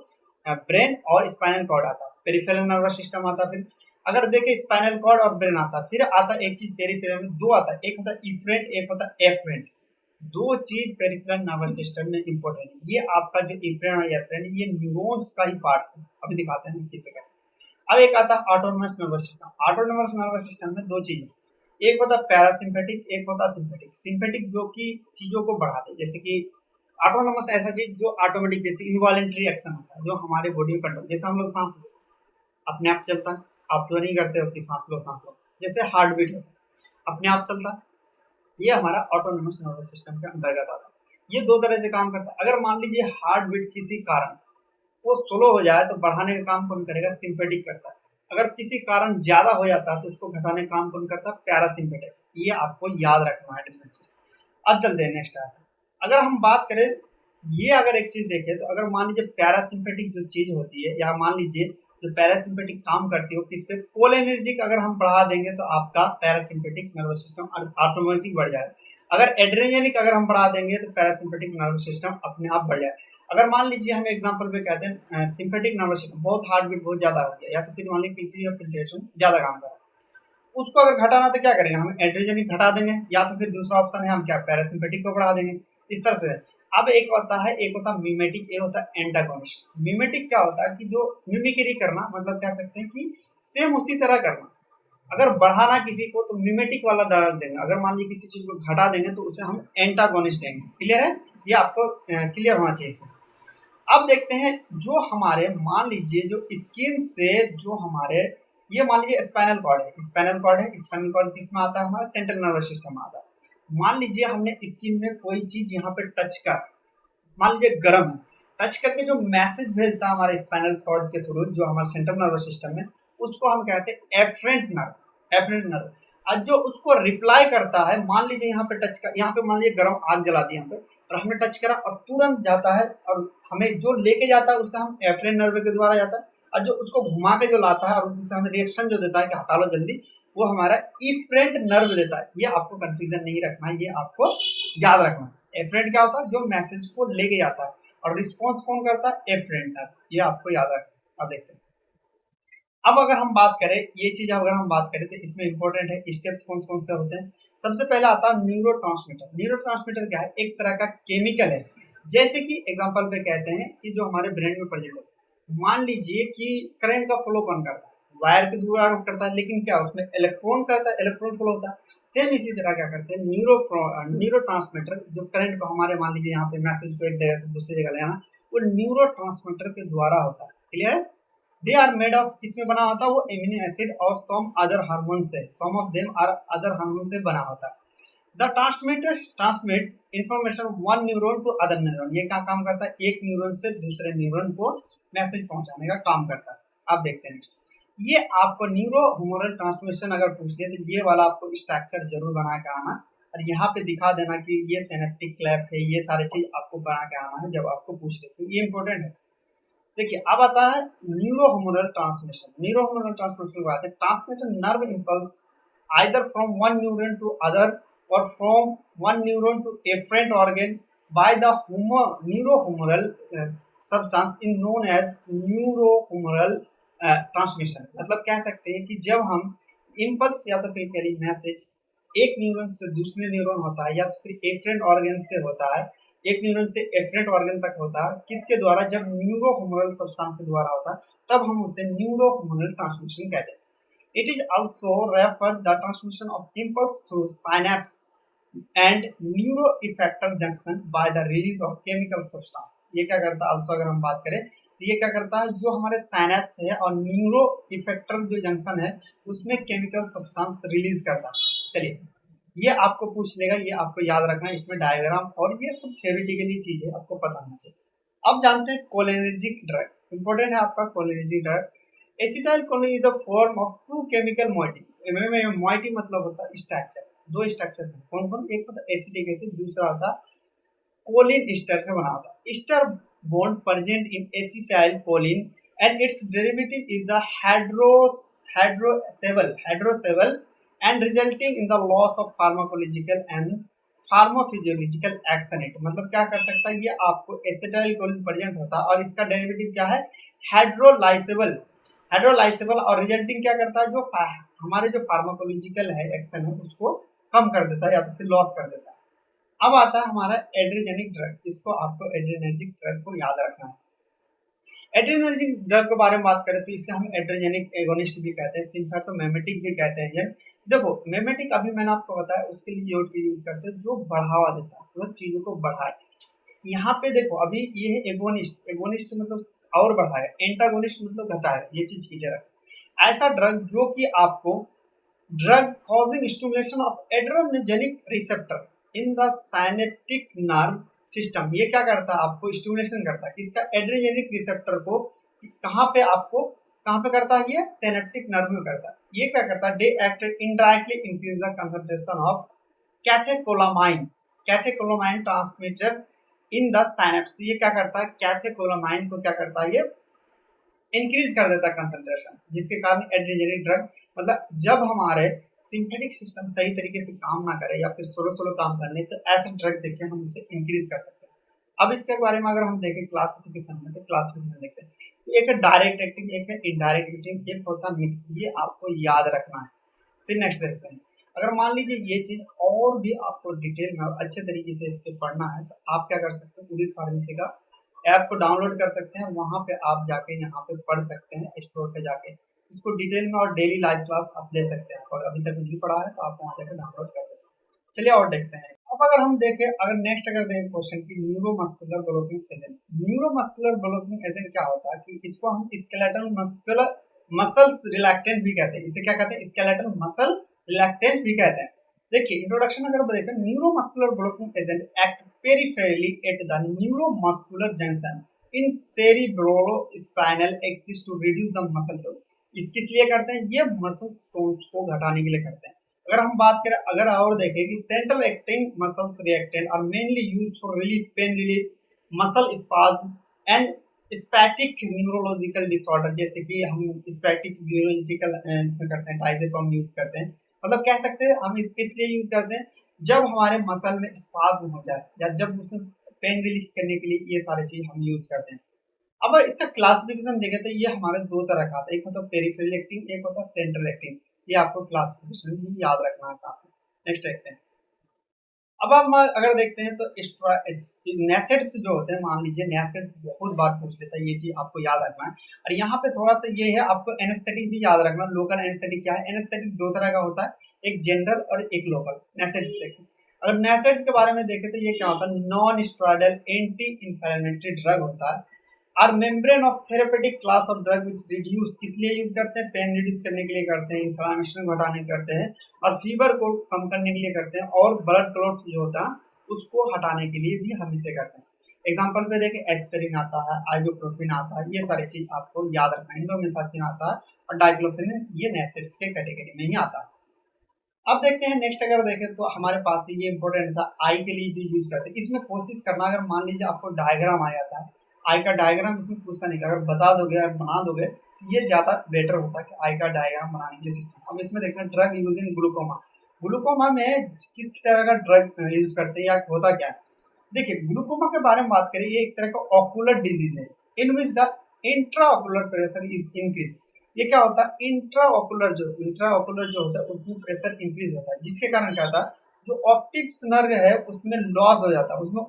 ब्रेन और स्पाइनल कॉर्ड आता है, पेरिफेरल नर्वस सिस्टम आता है। फिर अगर देखें स्पाइनल कॉर्ड और ब्रेन आता है, फिर आता है एक चीज पेरिफेरल में 2 आता है, एक होता है इफ्रेंट, एक होता है एफ्रेंट। 2 चीज पेरिफेरल नर्वस सिस्टम में इंपॉर्टेंट है। ये आपका जो इफ्रेंट और एफ्रेंट, ये न्यूरॉन्स का ही पार्ट्स है। अभी दिखाते हैं किसे कहते हैं। अब एक आता है autonomous nervous system. Autonomous nervous system में 2 चीजें, एक होता है पैरासिम्पेटिक, एक होता है सिम्पेटिक। सिम्पेटिक जो कि चीजों को बढ़ाते, जैसे कि ऑटोनोमस ऐसा चीज जो ऑटोमेटिक, जैसे इनवॉलेंट्री एक्शन होता है जो हमारे बॉडी में कंट्रोल, जैसे हम लोग सांस लेते हैं अपने आप चलता है, आप तो नहीं करते हो कि सांस लो सांस लो, जैसे हार्ट बीट होता है अपने आप चलता है, ये हमारा ऑटोनोमस नर्वस सिस्टम के अंतर्गत आता है। ये 2 तरह से काम करता है। अगर मान लीजिए हार्ट बीट किसी कारण वो स्लो हो जाए तो बढ़ाने का काम कौन करेगा, सिंपेटिक करता है। अगर किसी कारण ज्यादा हो जाता है तो उसको घटाने का काम कौन करता है? पैरासिम्पेटिक। ये आपको याद रखना है डिफरेंस। अब चलते हैं नेक्स्ट है। अगर हम बात करें, ये अगर एक चीज देखें तो अगर मान लीजिए पैरासिम्पेटिक जो चीज होती है, या मान लीजिए जो पैरासिम्पेटिक काम करती है वो किस पे? कोलिनर्जिक अगर हम बढ़ा देंगे तो आपका पैरासिम्पेटिक नर्वस सिस्टम ऑटोमेटिक बढ़ जाएगा। अगर एड्रेनर्जिक अगर हम बढ़ा देंगे तो पैरासिम्पेटिक नर्वस सिस्टम अपने आप बढ़ जाएगा। अगर मान लीजिए हम एग्जांपल पे कहते हैं सिंपैथिक नर्वस सिस्टम बहुत हार्ट बीट बहुत ज्यादा हो गया, या तो फिर मान लीजिए पिलफी या फिल्ट्रेशन ज्यादा काम कर रहा है, उसको अगर घटाना तो क्या करेंगे? हम एड्रेनर्जिक घटा देंगे, या तो फिर दूसरा ऑप्शन है हम क्या पैरासिम्पेटिक को बढ़ा देंगे, इस तरह से। अब एक होता है, एक होता है मिमेटिक, एक होता है एंटागोनिस्ट। मिमेटिक क्या होता है कि जो मिमिक्री करना, मतलब कह सकते हैं कि सेम उसी तरह करना। अगर बढ़ाना किसी को तो मिमेटिक वाला डाल देंगे, अगर मान लीजिए किसी चीज को घटा देंगे तो उसे हम एंटागोनिस्ट देंगे। क्लियर है? ये आपको क्लियर होना चाहिए इसमें। अब देखते हैं जो हमारे मान लीजिए जो स्किन से जो हमारे, ये मान लीजिए स्पाइनल कॉर्ड है, स्पाइनल कॉर्ड है, स्पाइनल कॉर्ड किस में आता है? हमारा सेंट्रल नर्वस सिस्टम में आता है। मान लीजिए हमने स्किन में कोई चीज यहाँ पे टच करा, मान लीजिए गर्म है, टच करके जो मैसेज भेजता है हमारे स्पाइनल कॉर्ड के थ्रू जो हमारे सेंट्रल नर्वस सिस्टम में, उसको हम कहते हैं एफरेंट नर्व। एफरेंट नर्व और जो उसको रिप्लाई करता है, मान लीजिए यहाँ पे टच कर, यहाँ पे मान लीजिए गर्म आग जला दी यहाँ पे और हमने टच करा और तुरंत जाता है, और हमें जो लेके जाता है उससे हम एफरेंट नर्व के द्वारा जाता है, और जो उसको घुमा के जो लाता है और उससे हमें रिएक्शन जो देता है कि हटा लो जल्दी, वो हमारा इफरेंट नर्व देता है। ये आपको कंफ्यूजन नहीं रखना है, ये आपको याद रखना है। एफरेंट क्या होता है? जो मैसेज को लेके जाता है, और रिस्पॉन्स कौन करता है? Afferent nerve. ये आपको याद रखना। अब देखते हैं, अब अगर हम बात करें ये चीज, अगर हम बात करें तो इसमें इंपॉर्टेंट है स्टेप्स कौन कौन से होते हैं। सबसे पहले आता है न्यूरोट्रांसमीटर। न्यूरोट्रांसमीटर क्या है? एक तरह का केमिकल है। जैसे कि एग्जांपल पे कहते हैं कि जो हमारे ब्रेन में प्रेजेंट है, मान लीजिए कि करंट का फ्लो कौन करता है? वायर के द्वारा करता है, लेकिन क्या उसमें इलेक्ट्रॉन करता है, इलेक्ट्रॉन फ्लो होता है। सेम इसी तरह क्या करते हैं न्यूरो जो करंट को हमारे मान लीजिए यहाँ पे मैसेज को एक जगह से दूसरी जगह ले आना, वो न्यूरो के द्वारा होता है। क्लियर है? दे आर मेड ऑफ, किसमें बना होता है? वो एमिनो एसिड और सम अदर हार्मोन से, some of them are other hormone से बना होता है। The transmitter transmit information one neuron to other neuron. ये क्या काम करता है? एक न्यूरॉन से दूसरे न्यूरॉन को मैसेज पहुंचाने का काम करता है। आप देखते हैं नेक्स्ट, ये आपको न्यूरो ह्यूमरल ट्रांसमिशन अगर पूछ ले तो ये वाला आपको स्ट्रक्चर जरूर बना के आना, और यहाँ पे दिखा देना कि ये सिनेप्टिक क्लैप है, ये सारे चीज आपको बना के आना है जब आपको पूछ ले, तो ये इंपॉर्टेंट है। देखिए अब आता है न्यूरोह्यूमरल ट्रांसमिशन। न्यूरोह्यूमरल ट्रांसमिशन की बात है, transmission nerve impulse either from one neuron to other और from one neuron to efferent organ by the neurohumoral substance in known as neurohumoral transmission. मतलब कह सकते हैं कि जब हम इम्पल्स या तो फिर कह मैसेज एक न्यूरॉन से दूसरे न्यूरॉन होता है, या तो फिर एफरेंट ऑर्गन से होता है, एक न्यूरॉन से एफरेंट ऑर्गन तक होता है, किसके द्वारा? जब न्यूरोह्यूमरल सब्सटेंस के द्वारा होता है, तब हम उसे न्यूरोह्यूमरल ट्रांसमिशन कहते हैं। It is also referred the transmission of impulse through synapse and neuro effector junction by the release of chemical substance. ये क्या करता है? आल्सो अगर हम बात करें तो ये क्या करता है? जो हमारे साइनेप्स है और न्यूरो इफेक्टर जो जंक्शन है उसमें केमिकल सब्सटेंस रिलीज करता है। चलिए, ये आपको पूछ लेगा, ये आपको याद रखना है, इसमें डायग्राम और ये सब थ्योरेटिकली चीज है, आपको पता होना चाहिए। अब जानते हैं कोलिनर्जिक ड्रग। इंपॉर्टेंट है आपका cholinergic drug. Acetylcholine is the form of two chemical moiety. Moiety मतलब होता है स्ट्रक्चर, दो स्ट्रक्चर कौन कौन? एक होता है एसिटिक एसिड, दूसरा होता है कोलिन स्टर से बना होता है। Ester bond present in acetylcholine and its derivative is the hydrolysable and resulting in the loss of pharmacological and pharmaphysiological action it। मतलब क्या कर सकता है? ये आपको एसिटाइल कोलिन प्रेजेंट होता है और इसका डेरिवेटिव क्या है? हाइड्रोलाइसेबल और रिजल्टिंग क्या करता है? जो हमारे जो फार्माकोलॉजिकल है एक्शन है उसको कम कर देता है या तो फिर लॉस कर देता है। अब आता है हमारा एड्रेनर्जिक ड्रग। इसको आपको एड्रेनर्जिक ड्रग को याद रखना है। एड्रेनर्जिक ड्रग के बारे में बात करें तो इसे हम एड्रेजेनिक एगोनिस्ट भी कहते हैं, सिम्पैथोमिमेटिक भी कहते हैं। देखो मेमेटिक अभी मैंने आपको बताया, उसके लिए यूज करते हैं जो बढ़ावा देता है, वो चीजों को बढ़ाए। यहाँ पे देखो अभी ये है एगोनिस्ट। एगोनिस्ट मतलब और बढ़ाएगा, एंटागोनिस्ट मतलब घटाएगा। ये चीज क्लियर है। ऐसा ड्रग जो कि आपको drug causing stimulation of adrenergic receptor in the synaptic nerve system. ये क्या करता है? आपको स्टिमुलेशन करता है किसका? एड्रेनर्जेनिक रिसेप्टर को। कहाँ पे आपको कहाँ पे करता है, ये सिनेप्टिक नर्व में करता है। ये क्या करता है, they act indirectly increase the concentration of catecholamine, catecholamine transmitter in the synapse. ये क्या करता है, कैथेकोलामाइन को क्या करता है, ये इंक्रीज कर देता है कंसंट्रेशन, जिसके कारण एड्रेनर्जिक ड्रग, मतलब जब हमारे सिंथेटिक सिस्टम सही तरीके से काम ना करे या फिर सोलो सोलो काम करने, तो ऐसे ड्रग देखे हम उसे इंक्रीज कर सकते हैं। अब इसके बारे में अगर हम देखें क्लासिफिकेशन में, तो क्लासिफिकेशन देखते हैं। एक है डायरेक्ट एक्टिंग, एक है इनडायरेक्ट एक्टिंग, एक होता है मिक्स। ये आपको याद रखना है। फिर नेक्स्ट देखते हैं, अगर मान लीजिए ये चीज और भी आपको डिटेल में और अच्छे तरीके से इस पे पढ़ना है, तो आप क्या कर सकते हैं, उदित फार्मेसी का ऐप को डाउनलोड कर सकते हैं। वहां पे आप जाके यहाँ पे पढ़ सकते हैं, स्टोर पे जाके इसको डिटेल में, और डेली लाइव क्लास आप ले सकते हैं। और अभी तक नहीं पढ़ा है तो आप वहाँ जाकर डाउनलोड कर सकते हैं। चलिए और देखते हैं। अब अगर हम देखें, अगर नेक्स्ट अगर देखें क्वेश्चन की neuromuscular developing agent. Neuromuscular developing agent क्या होता है कि इसको हम स्केलेटल मस्कुलर मसल्स रिलैक्टेंट भी कहते हैं। इसे क्या कहते हैं, स्केलेटल मसल रिलैक्टेंट भी कहते हैं। देखिए इंट्रोडक्शन अगर देखें, neuromuscular developing agent act peripherally at the neuromuscular junction in cerebrospinal axis to reduce the muscle tone. किस लिए करते हैं, ये मसल टोन्स को घटाने के लिए करते हैं। अगर हम बात करें, अगर और देखें कि central acting muscles reactant are mainly used for relief pain relief, muscle spasm and spastic neurological disorder, जैसे कि हम स्पैटिक न्यूरोलॉजिकल करते हैं, डायजेपम यूज करते हैं। मतलब कह सकते हैं हम इसलिए यूज करते हैं जब हमारे मसल में स्पाज्म हो जाए या जब उसमें पेन रिलीफ करने के लिए ये सारी चीज हम यूज करते हैं। अब इसका क्लासिफिकेशन देखें तो ये हमारे दो तरह का आता है, एक होता है पेरिफेरल एक्टिंग, एक होता है सेंट्रल एक्टिंग। ये आपको क्लासिफिकेशन भी याद रखना है साथ में। नेक्स्ट देखते हैं। अब हम अगर देखते हैं तो नेसेट्स जो होते हैं, मान लीजिए नेसेट्स बहुत बार पूछ लेता है, ये चीज आपको याद रखना है। और यहाँ पे थोड़ा सा ये है, आपको एनेस्थेटिक भी याद रखना। लोकल एनेस्थेटिक क्या है, एनेस्थेटिक दो तरह का होता है, एक जनरल और एक लोकल। नेसेट्स देखते हैं, अगर नेसेट्स के बारे में देखें तो ये क्या होता है, non steroidal anti inflammatory drug होता है। और membrane of therapeutic class of drug which reduce, किस लिए यूज करते हैं, पेन रिड्यूस करने के लिए करते हैं, इन्फ्लामेशन घटाने करते हैं, और फीवर को कम करने के लिए करते हैं, और ब्लड क्लॉट्स जो होता है उसको हटाने के लिए भी हम इसे करते हैं। एग्जाम्पल पे देखें, एस्पिरिन आता है, आइबुप्रोफिन आता है, ये सारी चीज आपको याद रखना है। इंडोमेथासिन आता है और डाइक्लोफिन, ये नेसेट्स के कैटेगरी में ही आता है। अब देखते हैं नेक्स्ट, अगर देखें तो हमारे पास ये इंपॉर्टेंट था, आई के लिए जो यूज करते हैं। इसमें कोशिश करना, अगर मान लीजिए आपको डायग्राम आ जाता है, आई का डायग्राम इसमें पूछता नहीं, अगर बता दोगे और बना दोगे ये ज्यादा बेटर होता है कि आई का डायग्राम बनाने के लिए सीखना। अब इसमें देखना, drug use in glaucoma. Glaucoma में किस तरह का ड्रग यूज करते हैं या होता क्या है। देखिए ग्लूकोमा के बारे में बात करें, ये एक तरह का ऑकुलर डिजीज है in which the intraocular pressure is increase. ये क्या होता है, इंट्राऑकुलर जो होता है उसमें प्रेशर इंक्रीज होता है, जिसके कारण क्या होता है, जो ऑप्टिक नर्व है उसमें लॉस हो जाता है। उसमें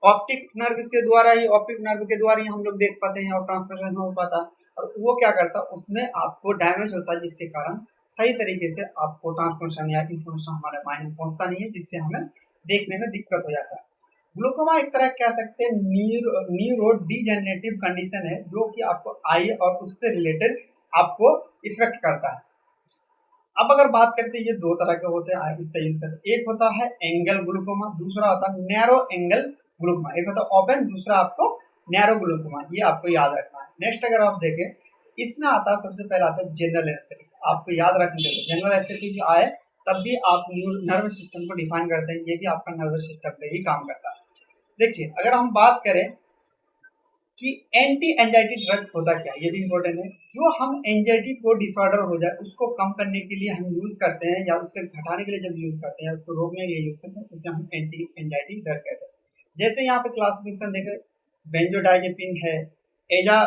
ऑप्टिक नर्व के द्वारा ही, ऑप्टिक नर्व के द्वारा ही हम लोग देख पाते हैं और ट्रांसमिशन हो पाता है। और वो क्या करता है, उसमें आपको डैमेज होता है, जिसके कारण सही तरीके से आपको ट्रांसमिशन या इंफॉर्मेशन हमारे माइंड में पहुंचता नहीं है, जिससे हमें देखने में दिक्कत हो जाता है। ग्लूकोमा एक तरह कह सकते हैं न्यूरो डिजेनरेटिव कंडीशन है, जो कि आपको आई और उससे रिलेटेड आपको इफेक्ट करता है। अब अगर बात करते हैं, ये दो तरह के होते हैं, इसका यूज करते हैं। एक होता है एंगल ग्लूकोमा, दूसरा होता है नैरो एंगल ग्लूकोमा। एक होता है ओपन, दूसरा आपको नैरो ग्लूकोमा। ये आपको याद रखना है। नेक्स्ट अगर आप देखें, इसमें आता है, सबसे पहले आता है जनरल एनेस्थेटिक। आपको याद रखना चाहिए, जनरल एनेस्थेटिक आए तब भी आप नर्वस सिस्टम को डिफाइन करते हैं, ये भी आपका नर्वस सिस्टम पे ही काम करता है। देखिए अगर हम बात करें कि एंटी एंजाइटी ड्रग होता क्या, ये भी इम्पोर्टेंट है। जो हम एंजाइटी को डिसऑर्डर हो जाए उसको कम करने के लिए हम यूज करते हैं, या उससे घटाने के लिए जब यूज करते हैं, उसको रोकने के लिए यूज करते हैं, उसे हम एंटी एंजाइटी ड्रग कहते हैं। जैसे यहाँ पे क्लासिफिकेशन देखें, बेंजोडाइजेपिन है, एजा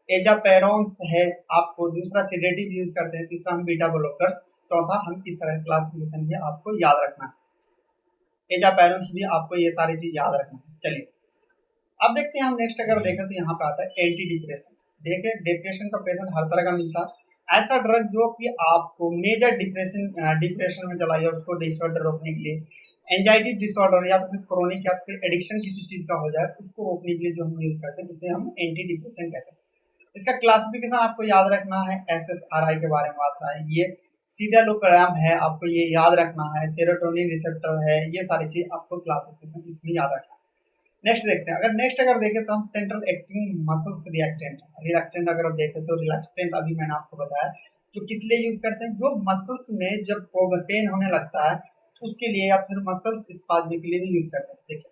एजापेरोन्स है, आपको दूसरा सेडेटिव यूज करते हैं, तीसरा हम बीटा ब्लॉकर्स, चौथा हम इस तरह क्लासिफिकेशन भी आपको याद रखना है। एजापेरोन्स भी आपको ये सारी चीज याद रखना है। चलिए अब देखते हैं हम नेक्स्ट, अगर देखें तो यहाँ पे आता है एंटी डिप्रेशन। देखिए डिप्रेशन का पेशेंट हर तरह का मिलता है, ऐसा ड्रग जो कि आपको मेजर डिप्रेशन में चला गया उसको डिसऑर्डर रोकने के लिए, एंजाइटी डिसऑर्डर या तो फिर क्रोनिक या तो फिर एडिक्शन किसी चीज का हो जाए उसको रोकने के लिए जो हम यूज करते हैं उसे हम एंटी डिप्रेशन कहते हैं। इसका क्लासिफिकेशन आपको याद रखना है, SSRI के बारे में बात रहा है, ये सिटालोपैराम है, आपको ये याद रखना है, सेरोटोनिन रिसेप्टर है, ये सारी चीज आपको क्लासिफिकेशन इसमें याद रखना है। नेक्स्ट देखते हैं, अगर नेक्स्ट अगर देखें तो हम central acting muscles reactant, reactant अगर आप देखें तो रिलैक्सेंट अभी मैंने आपको बताया जो किस लिए यूज करते हैं, जो मसल्स में जब पेन होने लगता है उसके लिए या फिर मसल्स स्पाज्म के लिए भी यूज करते हैं। देखिए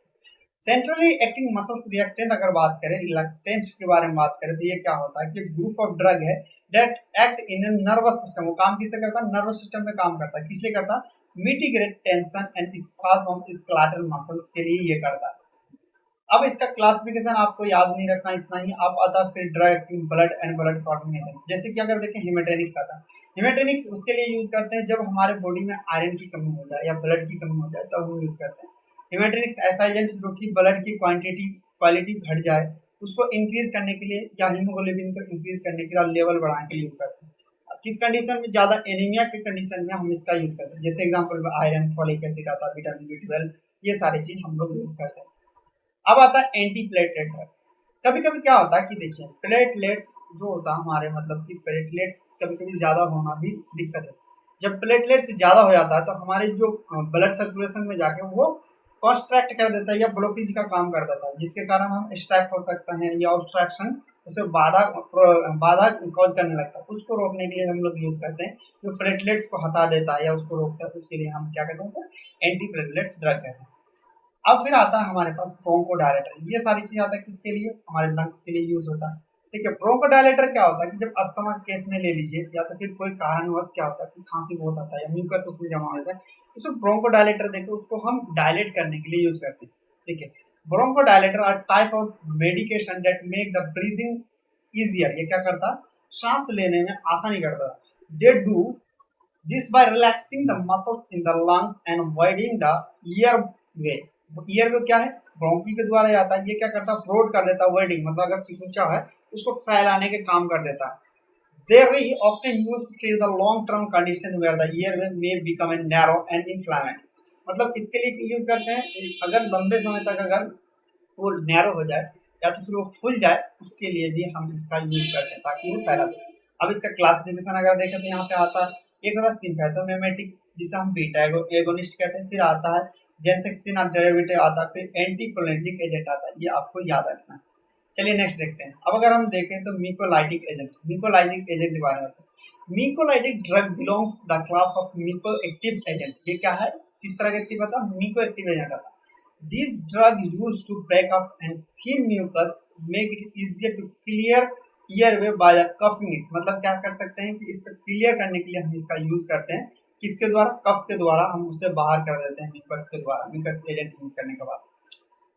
सेंट्रली एक्टिंग मसल्स रिएक्टेंट अगर बात करें, रिलैक्सेंट के बारे में बात करें तो ये क्या होता है कि ग्रुप ऑफ ड्रग है that act in nervous system. वो काम किससे करता है, नर्वस सिस्टम में काम करता है। किस लिए करता है, mitigate tension and spasm of skeletal muscles के लिए ये करता है। अब इसका क्लासिफिकेशन आपको याद नहीं रखना, इतना ही। अब आता फिर drug acting blood and blood forming agent, जैसे कि अगर देखें हिमेटेनिक्स आता है। हिमेटेनिक्स उसके लिए यूज करते हैं जब हमारे बॉडी में आयरन की कमी हो जाए या ब्लड की कमी हो जाए तब हम यूज करते हैं। हिमेटेनिक्स ऐसा एजेंट जो कि ब्लड की क्वालिटी घट जाए उसको इंक्रीज करने के लिए या हीमोग्लोबिन को इंक्रीज करने के लिए लेवल बढ़ाने के लिए यूज करते हैं। किस कंडीशन में, ज्यादा एनीमिया के कंडीशन में हम इसका यूज करते हैं। जैसे एग्जांपल में आयरन, फॉलिक एसिड आता है, विटामिन B12, ये सारी चीज हम लोग यूज करते हैं। अब आता है एंटी प्लेटलेट ड्रग। कभी कभी क्या होता है कि देखिए प्लेटलेट्स जो होता है हमारे, मतलब कि प्लेटलेट्स कभी कभी ज्यादा होना भी दिक्कत है। जब प्लेटलेट्स ज्यादा हो जाता है तो हमारे जो ब्लड सर्कुलेशन में जाके वो कॉन्स्ट्रैक्ट कर देता है या ब्लॉकेज का काम कर देता है, जिसके कारण हम स्ट्राइक हो सकते हैं या ऑब्स्ट्रक्शन, उसे बाधा बाधा कॉज करने लगता है। उसको रोकने के लिए हम लोग यूज करते हैं जो प्लेटलेट्स को हटा देता है या उसको रोकता है, उसके लिए हम क्या कहते हैं, एंटी प्लेटलेट्स ड्रग कहते हैं। अब फिर आता है हमारे पास ब्रोंकोडायलेटर। ये सारी चीज आता है किसके लिए, हमारे लंग्स के लिए यूज होता है। ठीक है, ब्रोंकोडायलेटर क्या होता है कि जब अस्थमा के केस में ले लीजिए या तो फिर कोई कारणवश क्या होता है कि खांसी बहुत आता है या म्यूकस उसमें जमा हो जाता है, उसको ब्रोंकोडायलेटर देके उसको हम डायलेट करने के लिए यूज करते हैं। ठीक है, bronchodilator are type of medication that make the breathing easier. ये क्या करता, सांस लेने में आसानी करता है। They do this by relaxing the muscles in the lungs and widening the airway. Airway क्या है, ब्रोंकी के द्वारा आता है। ये क्या करता है, ब्रॉड कर देता है, वाइडिंग मतलब अगर सिकुचा है तो उसको फैलाने के काम कर देता है। There is often used to treat the long-term condition where the airway may become narrow and inflamed। मतलब इसके लिए यूज करते हैं अगर लंबे समय तक अगर वो नैरो हो जाए या तो फिर वो फूल जाए, उसके लिए भी हम इसका यूज करते हैं ताकि वो फैला दे। अब इसका क्लासिफिकेशन अगर देखें तो यहाँ पे आता है एक होता है सिम्पैथोमिमेटिक जिसे हम बीटा एगोनिस्ट कहते हैं, फिर आता है जेंथेक्सिन डेरिवेटिव आता है, फिर एंटीकोलिनर्जिक एजेंट आता है। ये आपको याद रखना है। चलिए नेक्स्ट देखते हैं। अब अगर हम देखें तो म्यूकोलाइटिक एजेंट, म्यूकोलाइटिक एजेंट के बारे में। Mucolytic drug belongs the class of mucoactive agent. ये क्या है, किस तरह के एक्टिव आता है, म्यूकोएक्टिव एजेंट आता है। This drug used to break up and thin mucus make it easier to clear airway by coughing it। मतलब क्या कर सकते हैं कि इसका क्लियर करने के लिए हम इसका यूज करते हैं, किसके द्वारा, कफ के द्वारा हम उसे बाहर कर देते हैं म्यूकस के द्वारा, म्यूकस एजेंट यूज करने के बाद।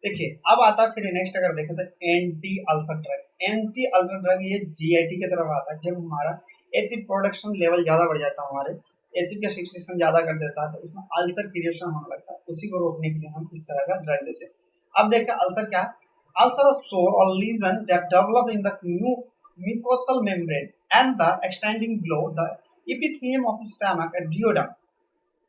देखिए अब आता फिर नेक्स्ट अगर देखें तो anti ulcer drug. Anti ulcer drug ये जीआईटी की तरफ आता है। जब हमारा एसिड प्रोडक्शन लेवल ज्यादा बढ़ जाता है, हमारे एसिड का सिक्रेशन ज्यादा कर देता है तो उसमें अल्सर क्रिएशन होने लगता है, उसी को रोकने के लिए हम इस तरह का ड्रग देते हैं। अब देखें अल्सर क्या है, अल्सर सोर और lesion that develop in the mucosal membrane and the extending below the epithelium of stomach and duodenum।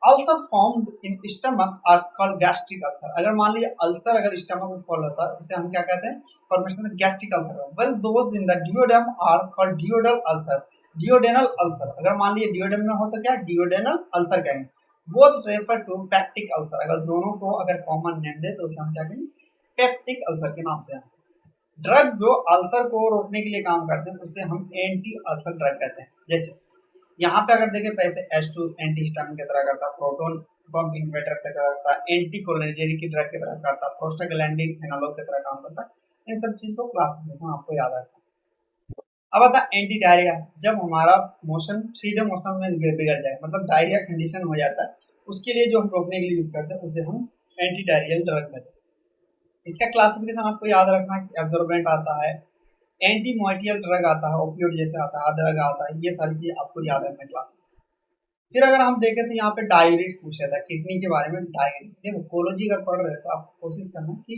Ulcer formed in stomach are called gastric ulcer. अगर मान लीजिए अल्सर अगर स्टमक में फॉल होता है उसे हम क्या कहते हैं, formation gastric ulcer. Well those in the duodenum are called duodenal ulcer, duodenal ulcer. अगर मान लीजिए डियोडम में हो तो क्या डियोडेनल अल्सर कहेंगे। Both refer to peptic ulcer. अगर दोनों को अगर कॉमन नेम दे तो उसे हम क्या कहेंगे, पेप्टिक अल्सर के नाम से जानते हैं। ड्रग जो अल्सर को रोकने के लिए काम करते हैं उसे हम एंटी अल्सर ड्रग कहते हैं। जैसे यहाँ पे अगर देखें पैसे H2 एंटीहिस्टामिन की तरह करता, प्रोटोन पंप इनहिबिटर की तरह करता, एंटीकोलिनर्जिक की ड्रग की तरह करता, प्रोस्टाग्लैंडिन एनालॉग की तरह काम करता। इन सब चीज को क्लासिफिकेशन आपको याद रखना। अब आता है एंटी डायरिया। जब हमारा मोशन 3D मोशन में बिगड़ जाए, मतलब डायरिया कंडीशन हो जाता है, उसके लिए जो हम रोकने के लिए यूज करते हैं उसे हम एंटी डायरियल ड्रग कहते हैं। इसका क्लासिफिकेशन आपको याद रखना कि एब्जॉर्बेंट आता है, एंटी मोइटियल ड्रग आता है, ओपियोड जैसे आता है, ड्रग आता है। ये सारी चीज आपको याद रखना क्लास में। फिर अगर हम देखें तो यहाँ पे डायरेक्ट पूछा था किडनी के बारे में। डायरेक्ट देखो कोलोजी अगर पढ़ रहे हो तो आपको कोशिश करना कि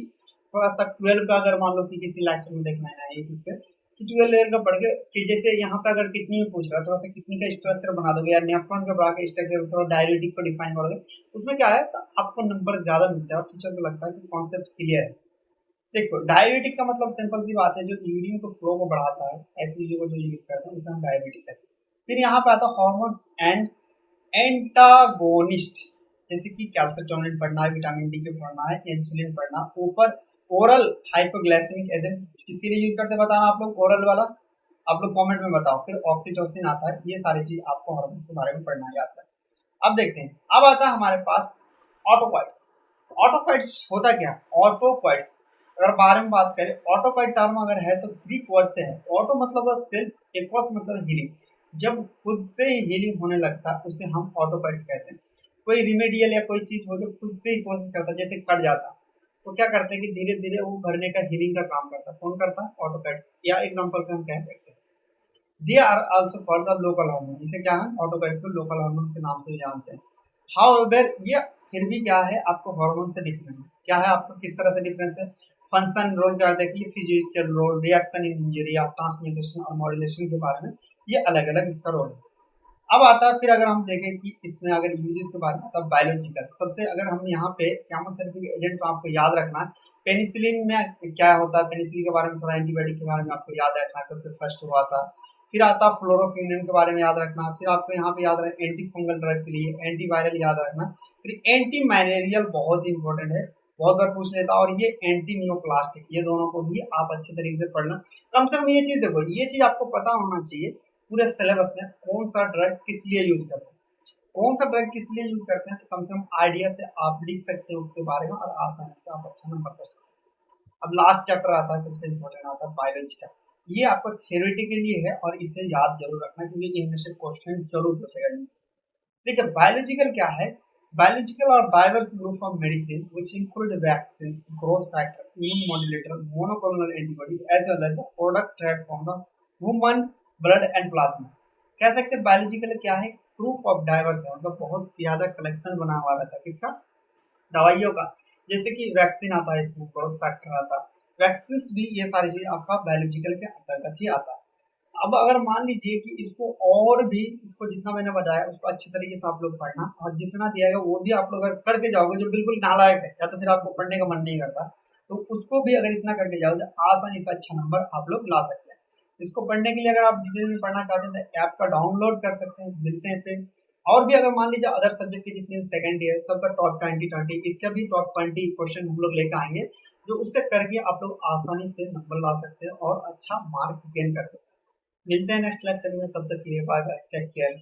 थोड़ा सा 12 का अगर मान लो कि किसी लेक्चर में देखना है यूट्यूब पे कि 12 लेवल का पढ़ के कि जैसे यहाँ पे अगर किडनी में पूछ रहा है थोड़ा सा किडनी का स्ट्रक्चर बना दोगे या नेफ्रॉन का बना के स्ट्रक्चर थोड़ा डायरेटिक को डिफाइन करोगे तो उसमें क्या है तो आपको नंबर ज्यादा मिलता है और टीचर को लगता है कि कॉन्सेप्ट क्लियर है। देखो डायबिटिक का मतलब सिंपल सी बात है जो यूरिन को फ्लो को बढ़ाता है, ऐसी चीजों को जो यूज करते हैं उसे हम डायबिटिक कहते हैं। फिर यहाँ पे आता है हॉर्मोन्स एंड एंटागोनिस्ट, जैसे कि कैल्शियम पढ़ना है, विटामिन डी के पढ़ना है, इंसुलिन पढ़ना, ऊपर ओरल हाइपोग्लाइसेमिक एजेंट किसके लिए यूज करते हैं बताना आप लोग, ओरल वाला आप लोग कमेंट में बताओ। फिर ऑक्सीटोसिन आता है, ये सारी चीज आपको हार्मोन्स के बारे में पढ़ना ही आता है। अब देखते हैं, अब आता है हमारे पास ऑटोकॉइट्स। ऑटोकॉइट्स होता क्या है? ऑटोकॉइट्स अगर बारे में बात करें, ऑटोकॉइट टर्म अगर है तो ग्रीक वर्ड से है। ऑटो मतलब सेल्फ, एक्वस मतलब हीलिंग। जब खुद से ही हीलिंग होने लगता है उसे हम ऑटोकॉइट्स कहते हैं। कोई रिमेडियल या कोई चीज हो जो खुद से ही कोशिश करता है, जैसे कट जाता तो क्या करते हैं कि धीरे धीरे वो भरने का, हीलिंग का काम करता है। कौन करता है? ऑटोकॉइट्स। या एग्जाम्पल पे हम कह सकते हैं they are also called the local hormone. इसे क्या है? ऑटोकॉइट्स को लोकल हार्मोन के नाम से जानते हैं। हाउएवर ये फिर भी क्या है, आपको हार्मोन से डिफरेंस है। क्या है आपको, किस तरह से डिफरेंस है? फंक्शन रोल क्या देखिए, physical role, reaction in injury या ट्रांसमिटेशन और मॉड्यूलेशन के बारे में ये अलग अलग इसका रोल है। अब आता है फिर अगर हम देखें कि इसमें अगर यूजेस के बारे में आता है बायोलॉजिकल। सबसे अगर हम यहाँ पे केमोथेरेपी के एजेंट को आपको याद रखना है, पेनिसिलिन में क्या होता है, पेनिसिलिन के बारे में थोड़ा, एंटीबायोटिक के बारे में आपको याद रखना है, सबसे फर्स्ट हुआ था। फिर आता है फ्लोरोक्विनिन के बारे में याद रखना। फिर आपको यहाँ पे याद रखना एंटी फंगल ड्रग के लिए एंटीवायरल याद रखना। फिर एंटी मैलेरियल बहुत इंपॉर्टेंट है, बहुत बार पूछ लेता है। और ये एंटी नियोप्लास्टिक, ये दोनों को भी आप अच्छे तरीके से पढ़ना। कम से कम ये चीज देखो, ये चीज आपको पता होना चाहिए पूरे सिलेबस में कौन सा ड्रग किस लिए यूज करते हैं, कौन सा ड्रग किस लिए यूज करते हैं, तो कम से कम आइडिया से आप लिख सकते हैं उसके बारे में और आसानी से आप अच्छा नंबर कर सकते हैं। अब लास्ट चैप्टर आता है, सबसे इम्पोर्टेंट आता है बायोलॉजी का। ये आपको थ्योरेटी के लिए है और इसे याद जरूर रखना क्योंकि इनमें से क्वेश्चन जरूर पूछेगा। देखिए बायोलॉजिकल क्या है? बायोलॉजिकल और diverse group of medicine which include vaccine, growth factor, immune modulator, monoclonal antibody as well as the product track from the human blood and plasma. कह सकते हैं बायोलॉजिकल क्या है? प्रूफ ऑफ डाइवर्स है, मतलब बहुत ज्यादा कलेक्शन बना हुआ रहता है किसका? दवाइयों का। जैसे कि वैक्सीन आता है, इसमें ग्रोथ फैक्टर आता है, वैक्सीन भी, ये सारी चीज आपका बायोलॉजिकल के अंतर्गत ही आता है। अब अगर मान लीजिए कि इसको और भी, इसको जितना मैंने बताया उसको अच्छी तरीके से आप लोग पढ़ना, और जितना दिया है वो भी आप लोग अगर करके जाओगे, जो बिल्कुल नालायक है या तो फिर आपको पढ़ने का मन नहीं करता, तो उसको भी अगर इतना करके जाओगे तो आसानी से अच्छा नंबर आप लोग ला सकते हैं। इसको पढ़ने के लिए अगर आप डिटेल में पढ़ना चाहते हैं तो ऐप का डाउनलोड कर सकते हैं। मिलते हैं फिर। और भी अगर मान लीजिए अदर सब्जेक्ट के जितने भी सेकंड ईयर सबका टॉप 2020, इसका भी टॉप 20 क्वेश्चन हम लोग लेकर आएंगे, जो उससे करके आप लोग आसानी से नंबर ला सकते हैं और अच्छा मार्क गेन कर सकते हैं। मिलते हैं नेक्स्ट लेक्चर में, तब तक के लिए बाय बाय, टेक केयर।